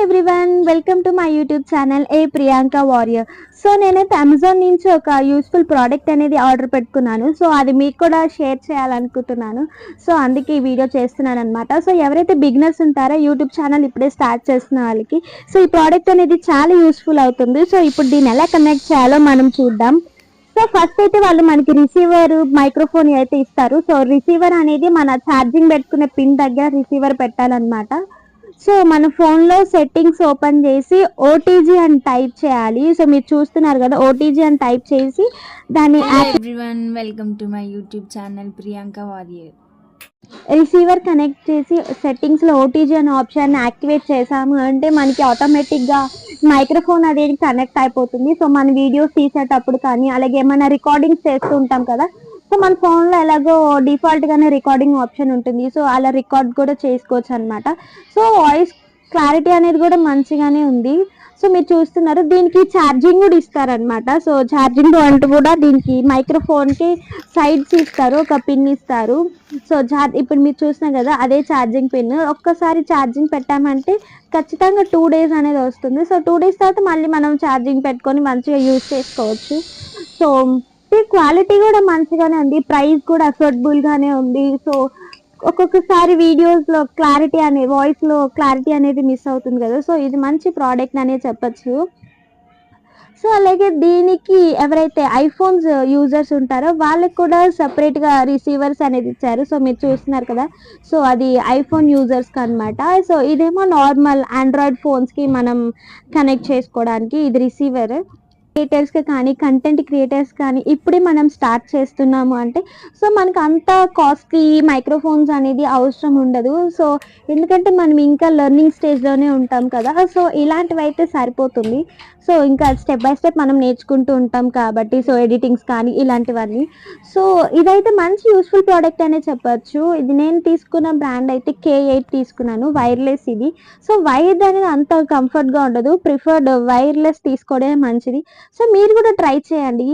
Everyone, welcome to my YouTube channel ఏ Priyanka Warrier. So నేనైతే Amazon నుంచి ఒక యూస్ఫుల్ ప్రోడక్ట్ అనేది ఆర్డర్ పెట్టుకున్నాను. సో అది మీకు కూడా షేర్ చేయాలనుకుంటున్నాను. సో అందుకే ఈ వీడియో చేస్తున్నాను అనమాట. సో ఎవరైతే బిగినర్స్ ఉంటారో యూట్యూబ్ ఛానల్ ఇప్పుడే స్టార్ట్ చేస్తున్న వాళ్ళకి సో ఈ ప్రోడక్ట్ అనేది చాలా యూస్ఫుల్ అవుతుంది. సో ఇప్పుడు దీన్ని ఎలా కనెక్ట్ చేయాలో మనం చూద్దాం. సో ఫస్ట్ అయితే వాళ్ళు మనకి రిసీవర్ మైక్రోఫోన్ అయితే ఇస్తారు. సో రిసీవర్ అనేది మన ఛార్జింగ్ పెట్టుకునే పిన్ దగ్గర రిసీవర్ పెట్టాలన్నమాట. సో మన ఫోన్లో సెట్టింగ్స్ ఓపెన్ చేసి ఓటీజీ అని టైప్ చేయాలి. సో మీరు చూస్తున్నారు కదా, ఓటీజీ అని టైప్ చేసి దాన్ని everyone, welcome to my YouTube channel Priyanka Warrier. Receiver connect చేసి సెట్టింగ్స్లో ఓటీజీ అనే ఆప్షన్ని యాక్టివేట్ చేసాము అంటే మనకి ఆటోమేటిక్గా మైక్రోఫోన్ అనేది కనెక్ట్ అయిపోతుంది. సో మన వీడియోస్ తీసేటప్పుడు కానీ అలాగే ఏమైనా రికార్డింగ్స్ చేస్తూ ఉంటాం కదా, సో మన ఫోన్లో ఎలాగో డిఫాల్ట్గానే రికార్డింగ్ ఆప్షన్ ఉంటుంది. సో అలా రికార్డ్ కూడా చేసుకోవచ్చు అనమాట. సో వాయిస్ క్లారిటీ అనేది కూడా మంచిగానే ఉంది. సో మీరు చూస్తున్నారు, దీనికి ఛార్జింగ్ కూడా ఇస్తారనమాట. సో ఛార్జింగ్ అంటూ కూడా దీనికి మైక్రోఫోన్కి సైడ్స్ ఇస్తారు, ఒక పిన్ ఇస్తారు. సో ఇప్పుడు మీరు చూస్తున్నారు కదా, అదే ఛార్జింగ్ పిన్. ఒక్కసారి ఛార్జింగ్ పెట్టామంటే ఖచ్చితంగా 2 days అనేది వస్తుంది. సో 2 days తర్వాత మళ్ళీ మనం ఛార్జింగ్ పెట్టుకొని మంచిగా యూజ్ చేసుకోవచ్చు. సో క్వాలిటీ కూడా మంచిగానే ఉంది, ప్రైస్ కూడా అఫోర్డబుల్గానే ఉంది. సో ఒక్కొక్కసారి వీడియోస్లో క్లారిటీ అనేది వాయిస్లో క్లారిటీ అనేది మిస్ అవుతుంది కదా, సో ఇది మంచి ప్రోడక్ట్ అనే చెప్పచ్చు. సో అలాగే దీనికి ఎవరైతే ఐఫోన్స్ యూజర్స్ ఉంటారో వాళ్ళకి కూడా సపరేట్గా రిసీవర్స్ అనేది ఇచ్చారు. సో మీరు చూస్తున్నారు కదా, సో అది ఐఫోన్ యూజర్స్కి అనమాట. సో ఇదేమో నార్మల్ ఆండ్రాయిడ్ ఫోన్స్కి మనం కనెక్ట్ చేసుకోవడానికి ఇది రిసీవర్. క్రియేటర్స్కి కానీ కంటెంట్ క్రియేటర్స్ కానీ ఇప్పుడే మనం స్టార్ట్ చేస్తున్నాము అంటే సో మనకు అంత కాస్ట్లీ మైక్రోఫోన్స్ అనేది అవసరం ఉండదు. సో ఎందుకంటే మనం ఇంకా లెర్నింగ్ స్టేజ్లోనే ఉంటాం కదా, సో ఇలాంటివి అయితే సరిపోతుంది. సో ఇంకా స్టెప్ బై స్టెప్ మనం నేర్చుకుంటూ ఉంటాం కాబట్టి సో ఎడిటింగ్స్ కానీ ఇలాంటివన్నీ. సో ఇదైతే మంచి యూస్ఫుల్ ప్రోడక్ట్ అనే చెప్పచ్చు. ఇది నేను తీసుకున్న బ్రాండ్ అయితే K8 తీసుకున్నాను, వైర్లెస్ ఇది. సో వైర్ అనేది అంత కంఫర్ట్గా ఉండదు, ప్రిఫర్డ్ వైర్లెస్ తీసుకోవడమే మంచిది. సో మీరు కూడా ట్రై చేయండి.